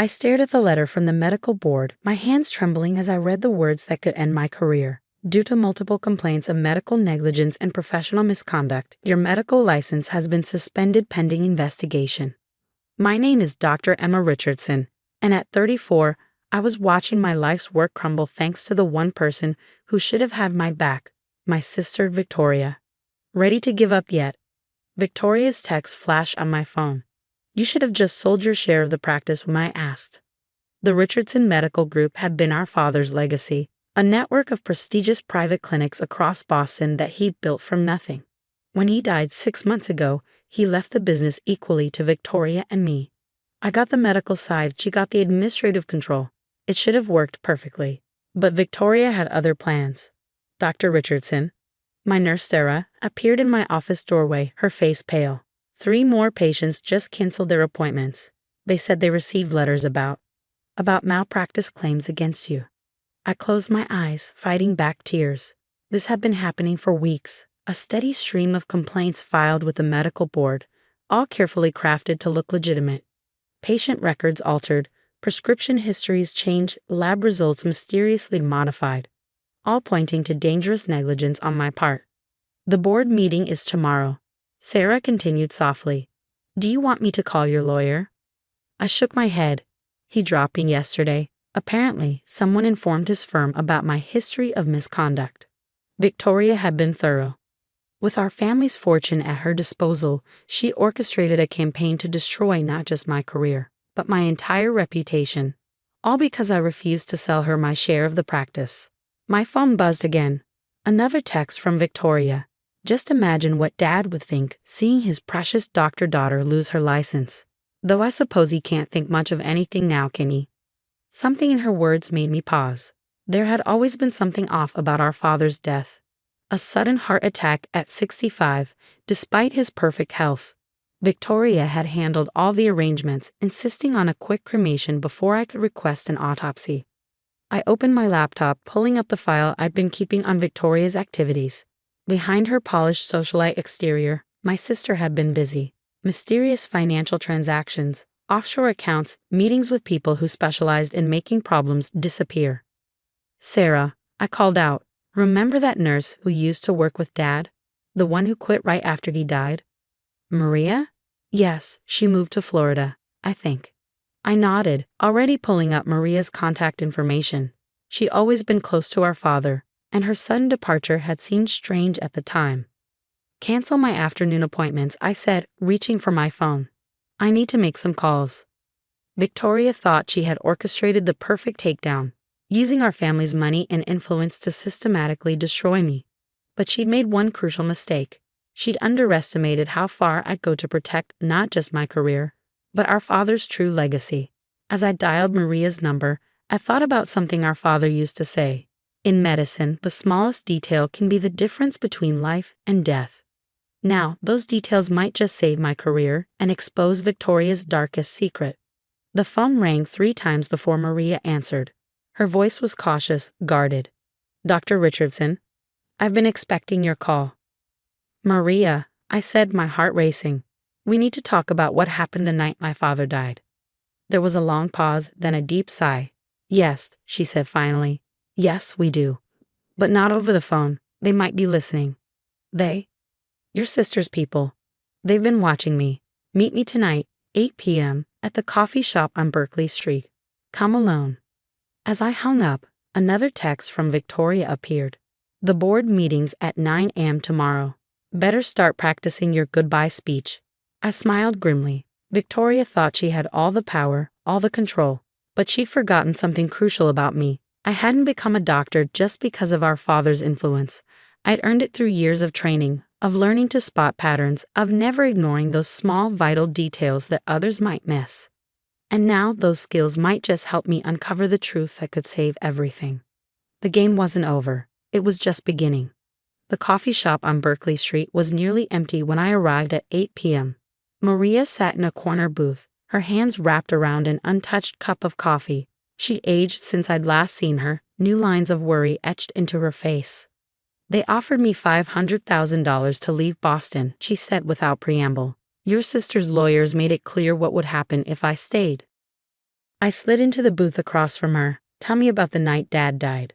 I stared at the letter from the medical board, my hands trembling as I read the words that could end my career. Due to multiple complaints of medical negligence and professional misconduct, your medical license has been suspended pending investigation. My name is Dr. Emma Richardson, and at 34, I was watching my life's work crumble thanks to the one person who should have had my back, my sister Victoria. Ready to give up yet? Victoria's text flashed on my phone. You should have just sold your share of the practice when I asked. The Richardson Medical Group had been our father's legacy, a network of prestigious private clinics across Boston that he built from nothing. When he died 6 months ago, he left the business equally to Victoria and me. I got the medical side, she got the administrative control. It should have worked perfectly. But Victoria had other plans. Dr. Richardson, my nurse Sarah, appeared in my office doorway, her face pale. 3 more patients just canceled their appointments. They said they received letters about malpractice claims against you. I closed my eyes, fighting back tears. This had been happening for weeks, a steady stream of complaints filed with the medical board, all carefully crafted to look legitimate. Patient records altered, prescription histories changed, lab results mysteriously modified, all pointing to dangerous negligence on my part. The board meeting is tomorrow. Sarah continued softly. Do you want me to call your lawyer? I shook my head. He dropped me yesterday. Apparently, someone informed his firm about my history of misconduct. Victoria had been thorough. With our family's fortune at her disposal, she orchestrated a campaign to destroy not just my career, but my entire reputation. All because I refused to sell her my share of the practice. My phone buzzed again. Another text from Victoria. Just imagine what Dad would think seeing his precious doctor daughter lose her license. Though I suppose he can't think much of anything now, can he? Something in her words made me pause. There had always been something off about our father's death. A sudden heart attack at 65, despite his perfect health. Victoria had handled all the arrangements, insisting on a quick cremation before I could request an autopsy. I opened my laptop, pulling up the file I'd been keeping on Victoria's activities. Behind her polished socialite exterior, my sister had been busy. Mysterious financial transactions, offshore accounts, meetings with people who specialized in making problems disappear. Sarah, I called out, remember that nurse who used to work with Dad? The one who quit right after he died? Maria? Yes, she moved to Florida, I think. I nodded, already pulling up Maria's contact information. She'd always been close to our father, and her sudden departure had seemed strange at the time. Cancel my afternoon appointments, I said, reaching for my phone. I need to make some calls. Victoria thought she had orchestrated the perfect takedown, using our family's money and influence to systematically destroy me. But she'd made one crucial mistake. She'd underestimated how far I'd go to protect not just my career, but our father's true legacy. As I dialed Maria's number, I thought about something our father used to say. In medicine, the smallest detail can be the difference between life and death. Now, those details might just save my career and expose Victoria's darkest secret. The phone rang 3 times before Maria answered. Her voice was cautious, guarded. Dr. Richardson, I've been expecting your call. Maria, I said, my heart racing. We need to talk about what happened the night my father died. There was a long pause, then a deep sigh. Yes, she said finally. Yes, we do. But not over the phone. They might be listening. They? Your sister's people. They've been watching me. Meet me tonight, 8 p.m., at the coffee shop on Berkeley Street. Come alone. As I hung up, another text from Victoria appeared. The board meeting's at 9 a.m. tomorrow. Better start practicing your goodbye speech. I smiled grimly. Victoria thought she had all the power, all the control, but she'd forgotten something crucial about me. I hadn't become a doctor just because of our father's influence. I'd earned it through years of training, of learning to spot patterns, of never ignoring those small, vital details that others might miss. And now those skills might just help me uncover the truth that could save everything. The game wasn't over. It was just beginning. The coffee shop on Berkeley Street was nearly empty when I arrived at 8 p.m. Maria sat in a corner booth, her hands wrapped around an untouched cup of coffee. She aged since I'd last seen her, new lines of worry etched into her face. They offered me $500,000 to leave Boston, she said without preamble. Your sister's lawyers made it clear what would happen if I stayed. I slid into the booth across from her. Tell me about the night Dad died.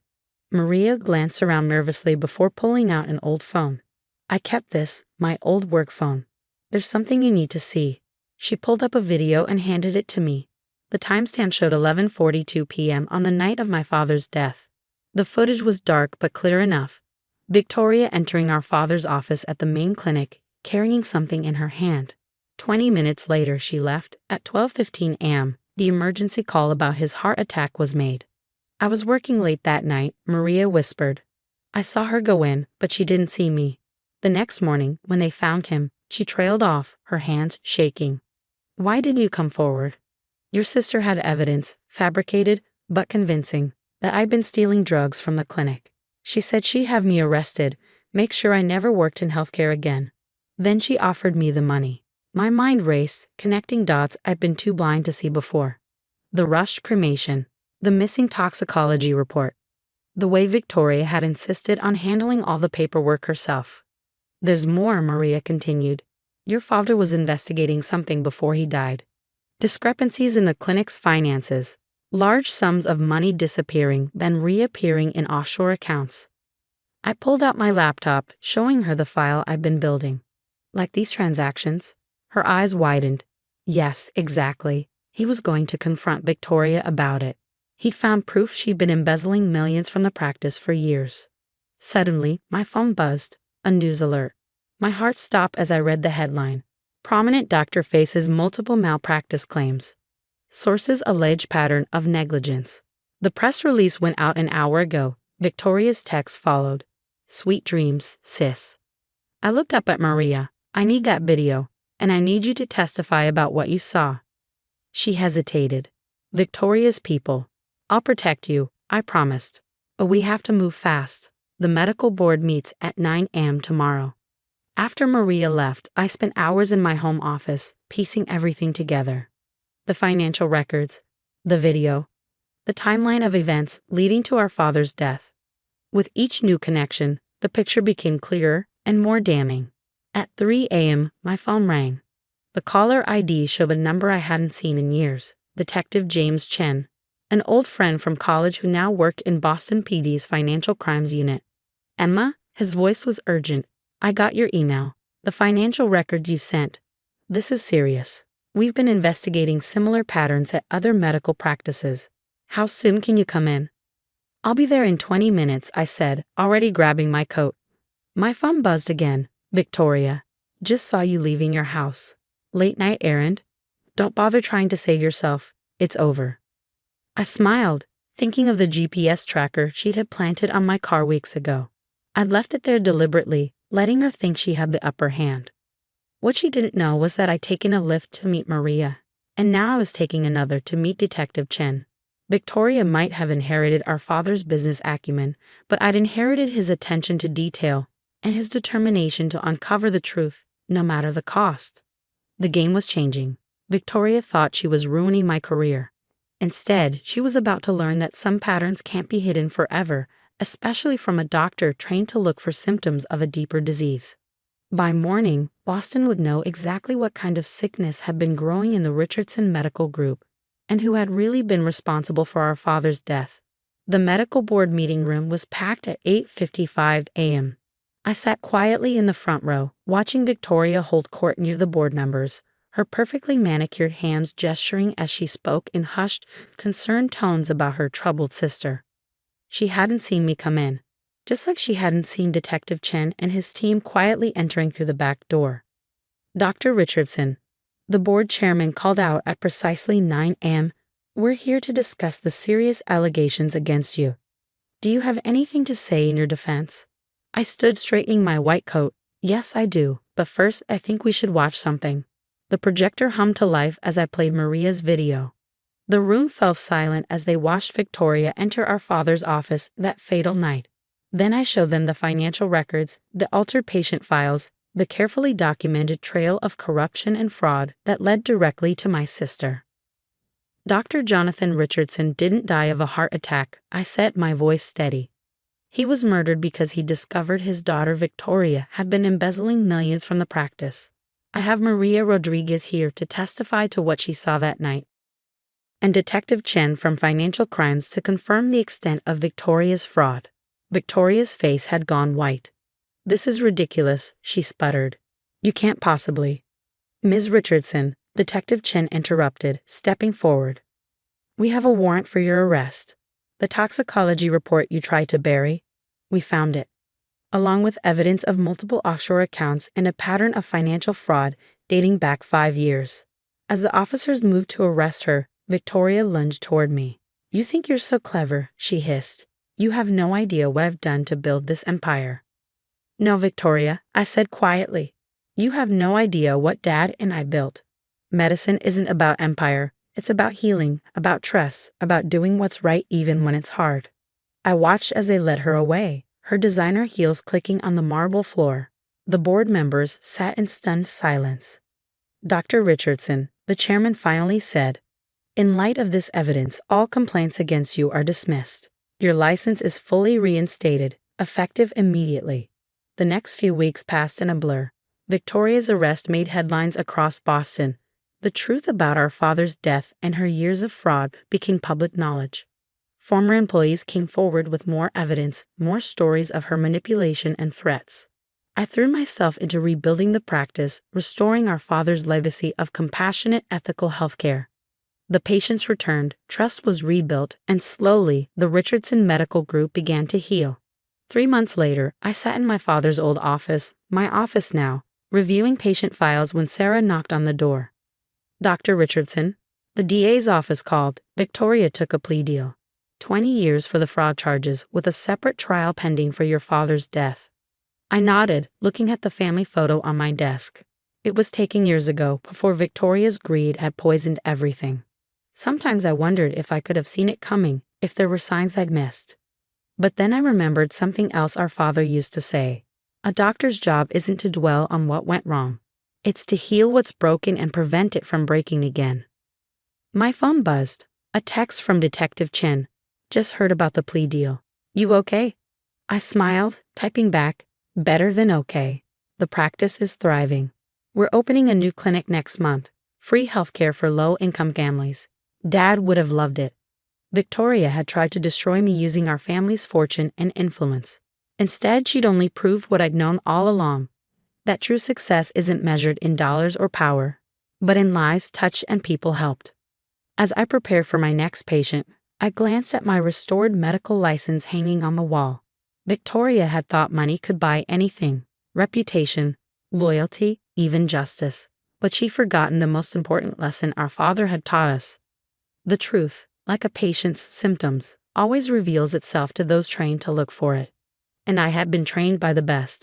Maria glanced around nervously before pulling out an old phone. I kept this, my old work phone. There's something you need to see. She pulled up a video and handed it to me. The timestamp showed 11:42 p.m. on the night of my father's death. The footage was dark but clear enough. Victoria entering our father's office at the main clinic, carrying something in her hand. 20 minutes later she left. At 12:15 a.m., the emergency call about his heart attack was made. I was working late that night, Maria whispered. I saw her go in, but she didn't see me. The next morning, when they found him, she trailed off, her hands shaking. Why did you come forward? Your sister had evidence, fabricated, but convincing, that I'd been stealing drugs from the clinic. She said she'd have me arrested, make sure I never worked in healthcare again. Then she offered me the money. My mind raced, connecting dots I'd been too blind to see before. The rushed cremation, the missing toxicology report, the way Victoria had insisted on handling all the paperwork herself. There's more, Maria continued. Your father was investigating something before he died. Discrepancies in the clinic's finances, large sums of money disappearing then reappearing in offshore accounts. I pulled out my laptop, showing her the file I'd been building. Like these transactions? Her eyes widened. Yes, exactly. He was going to confront Victoria about it. He'd found proof she'd been embezzling millions from the practice for years. Suddenly, my phone buzzed. A news alert. My heart stopped as I read the headline. Prominent doctor faces multiple malpractice claims. Sources allege pattern of negligence. The press release went out an hour ago. Victoria's text followed. Sweet dreams, sis. I looked up at Maria. I need that video, and I need you to testify about what you saw. She hesitated. Victoria's people. I'll protect you, I promised. But we have to move fast. The medical board meets at 9 a.m. tomorrow. After Maria left, I spent hours in my home office, piecing everything together. The financial records, the video, the timeline of events leading to our father's death. With each new connection, the picture became clearer and more damning. At 3 a.m., my phone rang. The caller ID showed a number I hadn't seen in years, Detective James Chen, an old friend from college who now worked in Boston PD's Financial Crimes Unit. Emma, his voice was urgent. I got your email. The financial records you sent. This is serious. We've been investigating similar patterns at other medical practices. How soon can you come in? I'll be there in 20 minutes, I said, already grabbing my coat. My phone buzzed again. Victoria, just saw you leaving your house. Late night errand? Don't bother trying to save yourself. It's over. I smiled, thinking of the GPS tracker she'd had planted on my car weeks ago. I'd left it there deliberately, letting her think she had the upper hand. What she didn't know was that I'd taken a lift to meet Maria, and now I was taking another to meet Detective Chen. Victoria might have inherited our father's business acumen, but I'd inherited his attention to detail and his determination to uncover the truth, no matter the cost. The game was changing. Victoria thought she was ruining my career. Instead, she was about to learn that some patterns can't be hidden forever, especially from a doctor trained to look for symptoms of a deeper disease. By morning, Boston would know exactly what kind of sickness had been growing in the Richardson Medical Group, and who had really been responsible for our father's death. The medical board meeting room was packed at 8:55 a.m. I sat quietly in the front row, watching Victoria hold court near the board members, her perfectly manicured hands gesturing as she spoke in hushed, concerned tones about her troubled sister. She hadn't seen me come in, just like she hadn't seen Detective Chen and his team quietly entering through the back door. Dr. Richardson, the board chairman called out at precisely 9 a.m., we're here to discuss the serious allegations against you. Do you have anything to say in your defense? I stood straightening my white coat. Yes, I do, but first I think we should watch something. The projector hummed to life as I played Maria's video. The room fell silent as they watched Victoria enter our father's office that fatal night. Then I showed them the financial records, the altered patient files, the carefully documented trail of corruption and fraud that led directly to my sister. Dr. Jonathan Richardson didn't die of a heart attack, I said, my voice steady. He was murdered because he discovered his daughter Victoria had been embezzling millions from the practice. I have Maria Rodriguez here to testify to what she saw that night. and Detective Chen from Financial Crimes to confirm the extent of Victoria's fraud. Victoria's face had gone white. "This is ridiculous," she sputtered. "You can't possibly." "Ms. Richardson," Detective Chen interrupted, stepping forward. "We have a warrant for your arrest. The toxicology report you tried to bury, we found it, along with evidence of multiple offshore accounts and a pattern of financial fraud dating back 5 years." As the officers moved to arrest her, Victoria lunged toward me. "You think you're so clever," she hissed. "You have no idea what I've done to build this empire." "No, Victoria," I said quietly. "You have no idea what Dad and I built. Medicine isn't about empire. It's about healing, about trust, about doing what's right even when it's hard." I watched as they led her away, her designer heels clicking on the marble floor. The board members sat in stunned silence. "Dr. Richardson," the chairman finally said, "in light of this evidence, all complaints against you are dismissed. Your license is fully reinstated, effective immediately." The next few weeks passed in a blur. Victoria's arrest made headlines across Boston. The truth about our father's death and her years of fraud became public knowledge. Former employees came forward with more evidence, more stories of her manipulation and threats. I threw myself into rebuilding the practice, restoring our father's legacy of compassionate, ethical healthcare. The patients returned, trust was rebuilt, and slowly, the Richardson Medical Group began to heal. 3 months later, I sat in my father's old office, my office now, reviewing patient files when Sarah knocked on the door. "Dr. Richardson?" The DA's office called. "Victoria took a plea deal. 20 years for the fraud charges, with a separate trial pending for your father's death." I nodded, looking at the family photo on my desk. It was taken years ago, before Victoria's greed had poisoned everything. Sometimes I wondered if I could have seen it coming, if there were signs I'd missed. But then I remembered something else our father used to say. A doctor's job isn't to dwell on what went wrong. It's to heal what's broken and prevent it from breaking again. My phone buzzed. A text from Detective Chen. "Just heard about the plea deal. You okay?" I smiled, typing back, "Better than okay. The practice is thriving. We're opening a new clinic next month. Free healthcare for low-income families. Dad would have loved it." Victoria had tried to destroy me using our family's fortune and influence. Instead, she'd only proved what I'd known all along, that true success isn't measured in dollars or power, but in lives touched and people helped. As I prepared for my next patient, I glanced at my restored medical license hanging on the wall. Victoria had thought money could buy anything: reputation, loyalty, even justice. But she'd forgotten the most important lesson our father had taught us. The truth, like a patient's symptoms, always reveals itself to those trained to look for it. And I had been trained by the best.